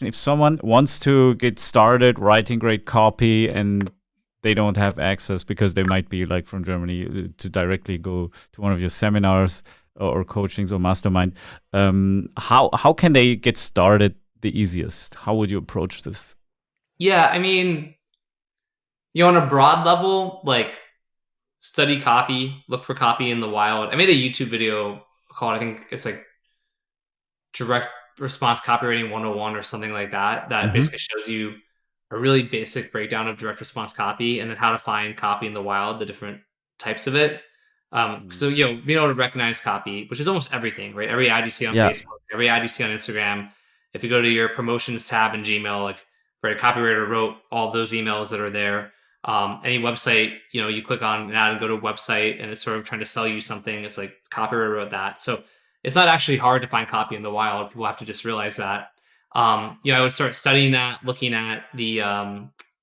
If someone wants to get started writing great copy and they don't have access because they might be like from Germany to directly go to one of your seminars or coachings or mastermind, how can they get started the easiest? How would you approach this? Yeah, I mean, on a broad level, like study copy, look for copy in the wild. I made a YouTube video called, I think it's like Direct Response Copywriting 101 or something like that, that Mm-hmm. basically shows you a really basic breakdown of direct response copy and then how to find copy in the wild, the different types of it. So, being able to recognize copy, which is almost everything, right? Every ad you see on Yeah. Facebook, every ad you see on Instagram. If you go to your promotions tab in Gmail, like, right, a copywriter wrote all those emails that are there. Any website, you click on an ad and go to a website and it's sort of trying to sell you something. It's like copywriter wrote that. So it's not actually hard to find copy in the wild. People have to just realize that. I would start studying that, looking at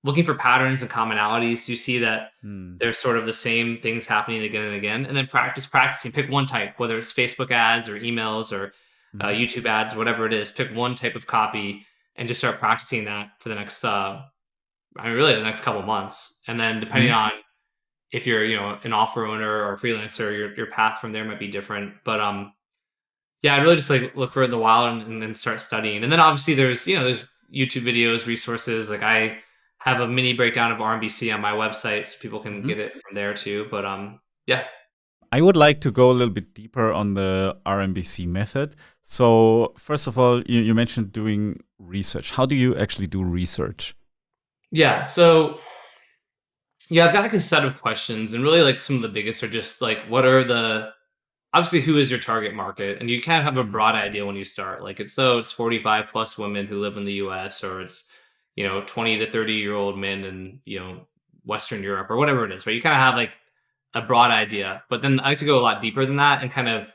looking for patterns and commonalities. You see that there's sort of the same things happening again and again, and then practicing. Pick one type, whether it's Facebook ads or emails or YouTube ads, whatever it is. Pick one type of copy and just start practicing that for the next, really the next couple months. And then depending on if you're, an offer owner or a freelancer, your path from there might be different. But yeah, I'd really just like look for it in the wild and then start studying. And then obviously there's YouTube videos, resources. Like I have a mini breakdown of RMBC on my website so people can get it from there too. But yeah. I would like to go a little bit deeper on the RMBC method. So first of all, you mentioned doing research. How do you actually do research? Yeah. So yeah, I've got like a set of questions, and really like some of the biggest are just like, obviously, who is your target market? And you kind of have a broad idea when you start. Like it's 45 plus women who live in the US, or it's, 20 to 30-year-old men in, Western Europe or whatever it is, right? You kind of have like a broad idea, but then I like to go a lot deeper than that and kind of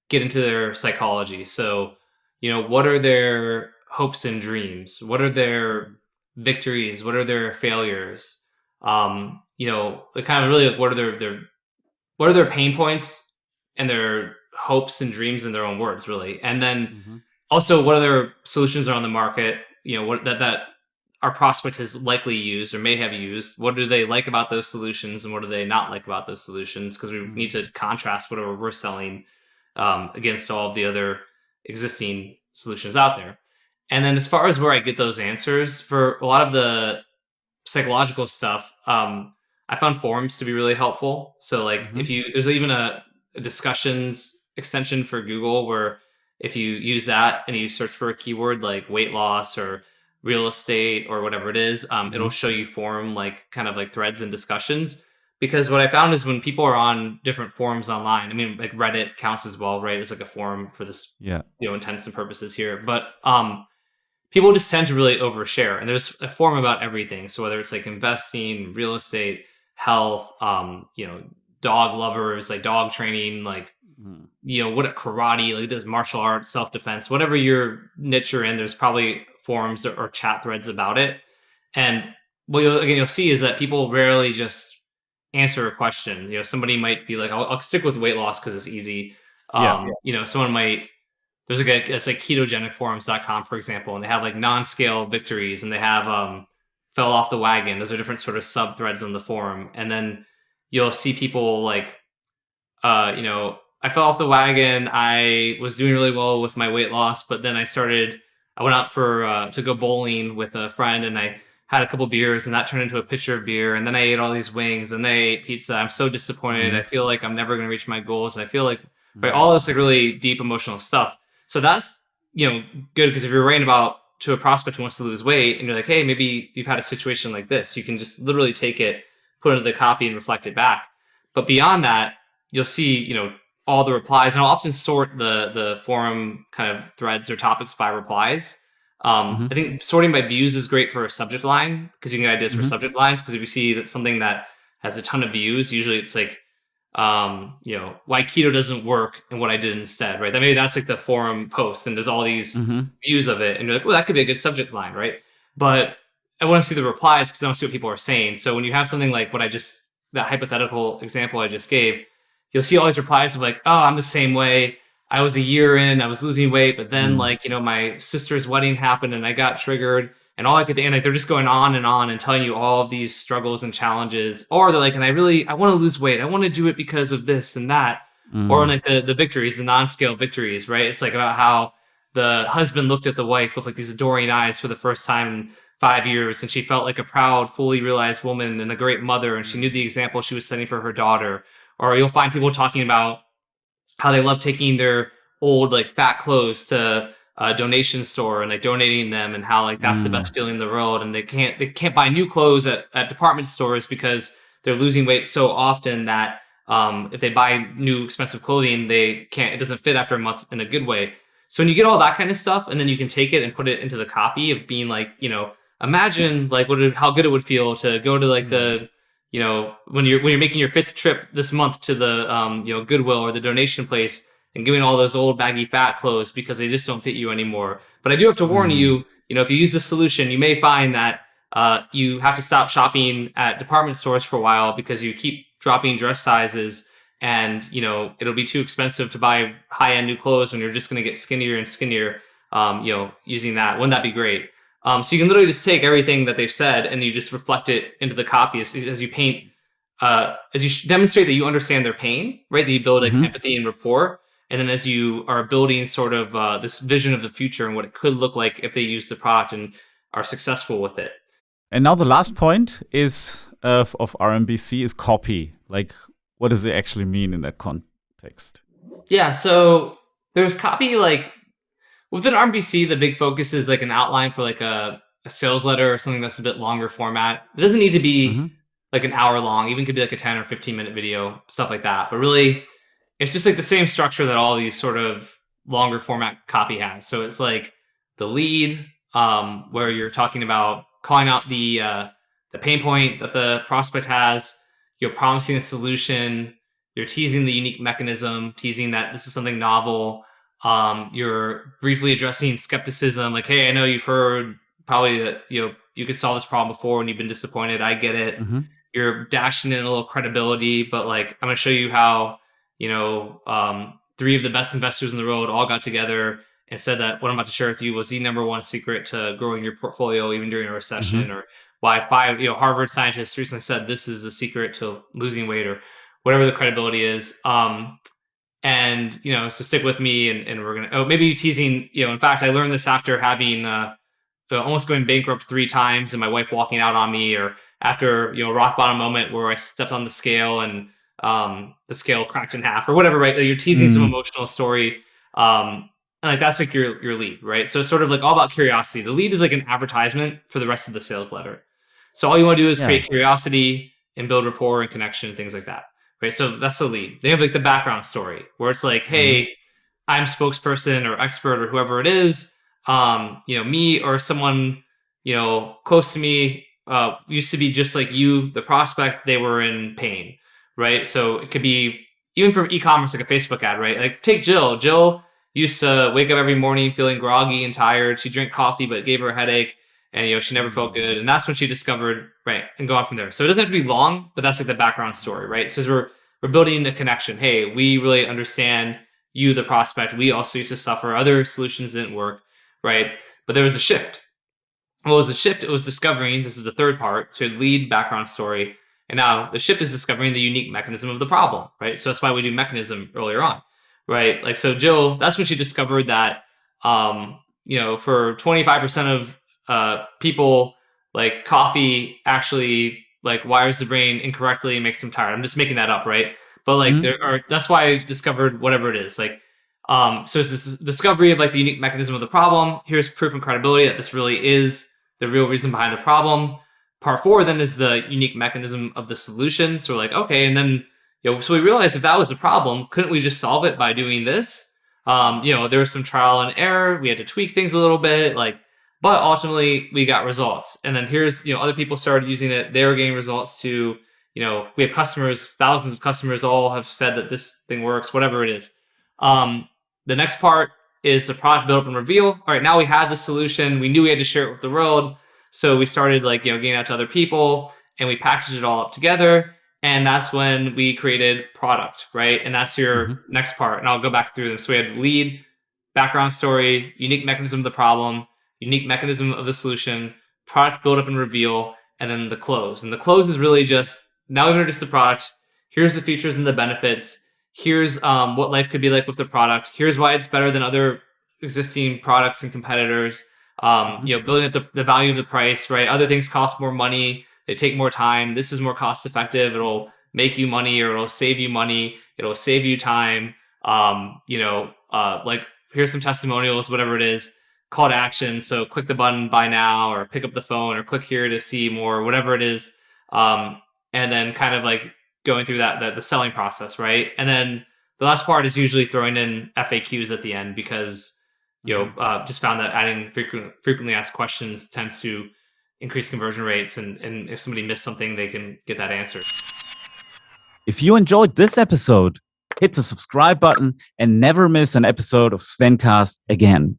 get into their psychology. So, what are their hopes and dreams? What are their victories? What are their failures? Kind of really like what are their pain points and their hopes and dreams in their own words, really. And then also what other solutions are on the market, what that our prospect has likely used or may have used. What do they like about those solutions and what do they not like about those solutions? Because we need to contrast whatever we're selling against all of the other existing solutions out there. And then as far as where I get those answers, for a lot of the psychological stuff, I found forums to be really helpful. So like there's even a discussions extension for Google where if you use that and you search for a keyword like weight loss or real estate or whatever it is, it'll show you forum like kind of like threads and discussions. Because what I found is when people are on different forums online, I mean, like Reddit counts as well, right? It's like a forum for this, intents and purposes here. But people just tend to really overshare, and there's a forum about everything. So whether it's like investing, real estate, health, dog lovers, like dog training, like, what karate, like does martial arts, self-defense, whatever your niche you're in, there's probably forums or chat threads about it. And what you'll see is that people rarely just answer a question. Somebody might be like, I'll stick with weight loss because it's easy. Someone might, there's it's like ketogenicforums.com, for example, and they have like non-scale victories, and they have fell off the wagon. Those are different sort of sub threads on the forum. And then you'll see people like, I fell off the wagon. I was doing really well with my weight loss, but then I went out to go bowling with a friend, and I had a couple beers, and that turned into a pitcher of beer. And then I ate all these wings, and then I ate pizza. I'm so disappointed. I feel like I'm never going to reach my goals. And I feel like, right, all this like really deep emotional stuff. So that's, good, because if you're writing to a prospect who wants to lose weight and you're like, hey, maybe you've had a situation like this, you can just literally take it, put it into the copy and reflect it back. But beyond that, you'll see, all the replies, and I'll often sort the forum kind of threads or topics by replies. I think sorting by views is great for a subject line because you can get ideas for subject lines. Because if you see that something that has a ton of views, usually it's like, why keto doesn't work and what I did instead, right? Maybe that's like the forum post, and there's all these views of it, and you're like, well, that could be a good subject line, right? But I want to see the replies because I want to see what people are saying. So when you have something like that hypothetical example I just gave, you'll see all these replies of like, oh, I'm the same way. I was a year in, I was losing weight, but then like, you know, my sister's wedding happened and I got triggered, and all I could, and like, they're just going on and telling you all of these struggles and challenges, or they're like, and I want to lose weight. I want to do it because of this and that. Or like the victories, the non-scale victories, right? It's like about how the husband looked at the wife with like these adoring eyes for the first time in 5 years, and she felt like a proud, fully realized woman and a great mother, and she knew the example she was setting for her daughter. Or you'll find people talking about how they love taking their old like fat clothes to a donation store and like donating them, and how like that's the best feeling in the world, and they can't buy new clothes at department stores because they're losing weight so often that if they buy new expensive clothing, it doesn't fit after a month in a good way. So when you get all that kind of stuff, and then you can take it and put it into the copy of being like, you know, imagine like how good it would feel to go to like the, you know, when you're making your 5th trip this month to the you know, Goodwill or the donation place, and giving all those old baggy fat clothes because they just don't fit you anymore. But I do have to warn you, you know, if you use this solution, you may find that you have to stop shopping at department stores for a while because you keep dropping dress sizes, and you know, it'll be too expensive to buy high-end new clothes when you're just going to get skinnier and skinnier, you know, using that. Wouldn't that be great? So you can literally just take everything that they've said and you just reflect it into the copy as you paint, as you demonstrate that you understand their pain, right? That you build like empathy and rapport. And then as you are building sort of this vision of the future and what it could look like if they use the product and are successful with it. And now the last point is of RMBC is copy. Like, what does it actually mean in that context? Yeah, so there's copy, like within RMBC, the big focus is like an outline for like a sales letter or something that's a bit longer format. It doesn't need to be like an hour long, even could be like a 10 or 15-minute video, stuff like that. But really, it's just like the same structure that all these sort of longer format copy has. So it's like the lead, where you're talking about calling out the pain point that the prospect has. You're promising a solution. You're teasing the unique mechanism, teasing that this is something novel. You're briefly addressing skepticism, like, hey, I know you've heard probably that, you know, you could solve this problem before and you've been disappointed. I get it. You're dashing in a little credibility, but like, I'm going to show you how, you know, 3 of the best investors in the world all got together and said that what I'm about to share with you was the #1 secret to growing your portfolio even during a recession, or why 5, you know, Harvard scientists recently said this is the secret to losing weight, or whatever the credibility is. And, you know, so stick with me, and we're going to, maybe teasing, you know, in fact, I learned this after having almost going bankrupt 3 times and my wife walking out on me, or after, you know, rock bottom moment where I stepped on the scale and the scale cracked in half or whatever, right? Like, you're teasing some emotional story. And like, that's like your lead, right? So it's sort of like all about curiosity. The lead is like an advertisement for the rest of the sales letter. So all you want to do is create curiosity and build rapport and connection and things like that, right? So that's the lead. They have like the background story where it's like, hey, I'm spokesperson or expert or whoever it is. You know, me or someone, you know, close to me used to be just like you, the prospect. They were in pain, right? So it could be even from e-commerce, like a Facebook ad, right? Like, take Jill. Jill used to wake up every morning feeling groggy and tired. She drank coffee, but it gave her a headache, and, you know, she never felt good. And that's when she discovered, right, and go on from there. So it doesn't have to be long, but that's like the background story, right? So as we're building a connection. Hey, we really understand you, the prospect. We also used to suffer. Other solutions didn't work, right? But there was a shift. What was the shift? It was discovering, this is the third part, so lead, background story. And now the shift is discovering the unique mechanism of the problem, right? So that's why we do mechanism earlier on, right? Like, so Jill, that's when she discovered that, you know, for 25% of people, like, coffee actually like wires the brain incorrectly and makes them tired. I'm just making that up, right? But like, that's why I discovered whatever it is. Like, so it's this discovery of like the unique mechanism of the problem. Here's proof and credibility that this really is the real reason behind the problem. Part 4 then is the unique mechanism of the solution. So we're like, okay, and then, you know, so we realized if that was a problem, couldn't we just solve it by doing this? You know, there was some trial and error. We had to tweak things a little bit, like, but ultimately we got results. And then here's, you know, other people started using it. They were getting results too. You know, we have customers, thousands of customers all have said that this thing works, whatever it is. The next part is the product build up and reveal. All right, now we had the solution. We knew we had to share it with the world. So we started, like, you know, getting out to other people, and we packaged it all up together. And that's when we created product, right? And that's your next part. And I'll go back through them. So we had lead, background story, unique mechanism of the problem, unique mechanism of the solution, product build up and reveal, and then the close. And the close is really just, now we've introduced the product. Here's the features and the benefits. Here's what life could be like with the product. Here's why it's better than other existing products and competitors. Building up the value of the price, right? Other things cost more money. They take more time. This is more cost effective. It'll make you money, or it'll save you money. It'll save you time. Like, here's some testimonials, whatever it is. Call to action. So click the button, buy now, or pick up the phone, or click here to see more, whatever it is. And then kind of like going through the selling process, right? And then the last part is usually throwing in FAQs at the end, because just found that adding frequently asked questions tends to increase conversion rates, and if somebody missed something, they can get that answered. If you enjoyed this episode, hit the subscribe button and never miss an episode of Svencast again.